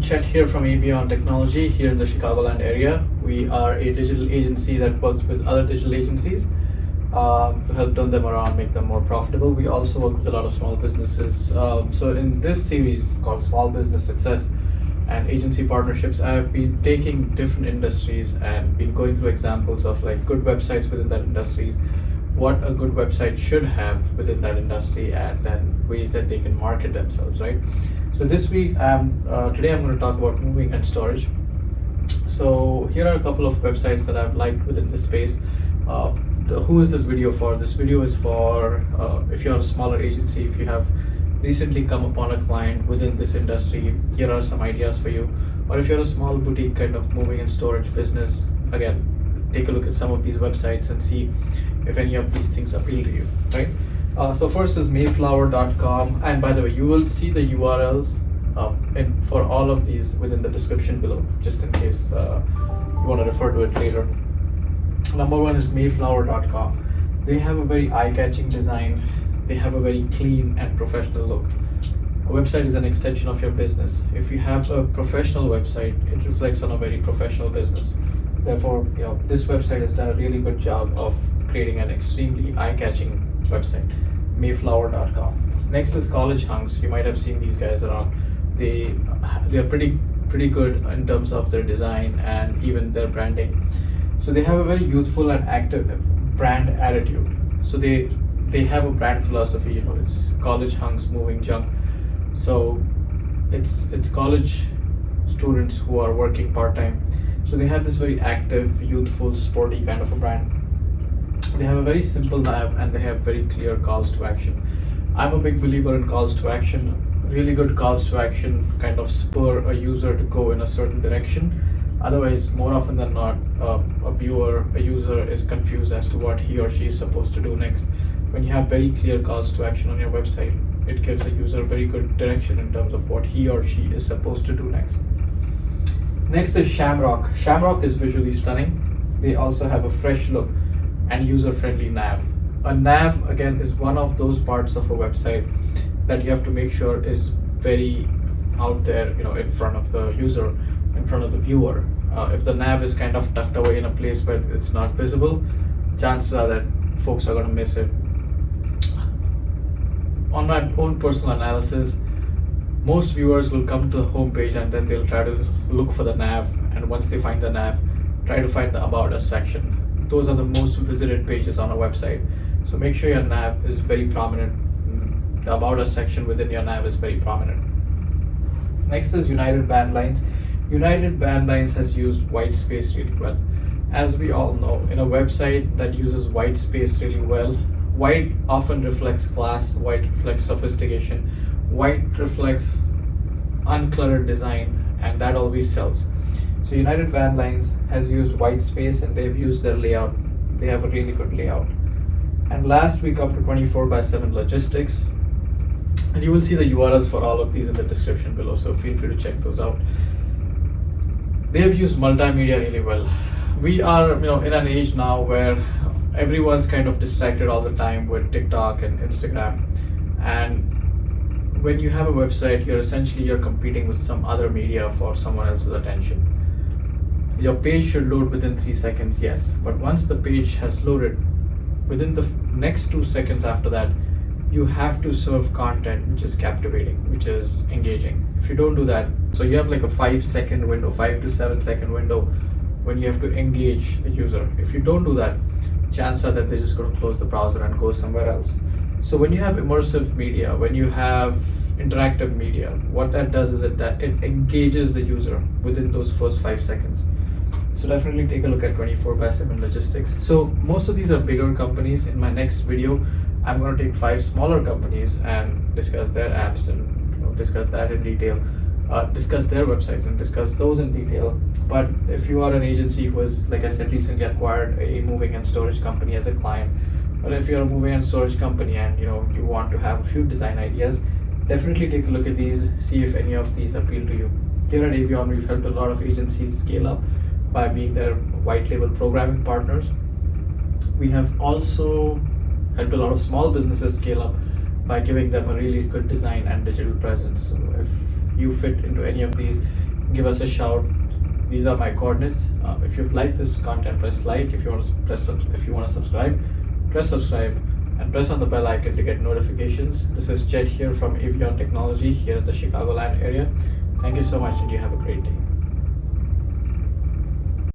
Chet here from Avion Technology here in the Chicagoland area. We are a digital agency that works with other digital agencies to help turn them around, make them more profitable. We also work with a lot of small businesses. So in this series called Small Business Success and Agency Partnerships, I have been taking different industries and been going through examples of like good websites within that industries, what a good website should have within that industry, and then ways that they can market themselves, right? So this week, today I'm going to talk about moving and storage. So here are a couple of websites that I've liked within this space. Who is this video for? This video is for if you're a smaller agency, if you have recently come upon a client within this industry, here are some ideas for you. Or if you're a small boutique kind of moving and storage business, again, take a look at some of these websites and see if any of these things appeal to you, right? So first is Mayflower.com, and by the way, you will see the URLs for all of these within the description below, just in case you want to refer to it later. Number one is Mayflower.com. They have a very eye-catching design. They have a very clean and professional look. A website is an extension of your business. If you have a professional website, it reflects on a very professional business. Therefore, this website has done a really good job of creating an extremely eye-catching website. Mayflower.com. Next is College Hunks. You might have seen these guys around. They're pretty good in terms of their design and even their branding. So they have a very youthful and active brand attitude. So they have a brand philosophy. It's College Hunks moving junk. So it's college students who are working part-time. So they have this very active, youthful, sporty kind of a brand. They have a very simple nav and they have very clear calls to action. I'm a big believer in calls to action. Really good calls to action kind of spur a user to go in a certain direction. Otherwise, more often than not, a user is confused as to what he or she is supposed to do next. When you have very clear calls to action on your website, it gives a user very good direction in terms of what he or she is supposed to do next. Next is Shamrock. Shamrock is visually stunning. They also have a fresh look and user-friendly nav. A nav, again, is one of those parts of a website that you have to make sure is very out there, in front of the user, in front of the viewer. If the nav is kind of tucked away in a place where it's not visible, chances are that folks are going to miss it. On my own personal analysis, most viewers will come to the home page and then they'll try to look for the nav, and once they find the nav, try to find the About Us section. Those are the most visited pages on a website. So make sure your nav is very prominent. The About Us section within your nav is very prominent. Next is United Band Lines. United Band Lines has used white space really well. As we all know, in a website that uses white space really well, white often reflects class, white reflects sophistication, white reflects uncluttered design, and that always sells. So United Band Lines has used white space and they've used their layout. They have a really good layout. And last we come to 24/7 Logistics. And you will see the URLs for all of these in the description below, so feel free to check those out. They have used multimedia really well. We are, in an age now where everyone's kind of distracted all the time with TikTok and Instagram. And when you have a website, you're competing with some other media for someone else's attention. Your page should load within 3 seconds, yes, but once the page has loaded, within the next 2 seconds after that, you have to serve content which is captivating, which is engaging. If you don't do that, so you have like a 5-second window, 5 to 7 second window when you have to engage the user. If you don't do that, chances are that they're just going to close the browser and go somewhere else. So when you have immersive media, when you have interactive media, what that does is that it engages the user within those first 5 seconds. So definitely take a look at 24/7 Logistics. So most of these are bigger companies. In my next video, I'm going to take 5 smaller companies and discuss their apps and discuss that in detail, discuss their websites and discuss those in detail. But if you are an agency who has, like I said, recently acquired a moving and storage company as a client, or if you're a moving and storage company and you want to have a few design ideas, definitely take a look at these, see if any of these appeal to you. Here at Avion, we've helped a lot of agencies scale up by being their white label programming partners. We have also helped a lot of small businesses scale up by giving them a really good design and digital presence. So if you fit into any of these, give us a shout. These are my coordinates. If you've liked this content, press like. If you want to subscribe, press subscribe and press on the bell icon to get notifications. This is Jed here from Avion Technology here at the Chicagoland area. Thank you so much, and you have a great day.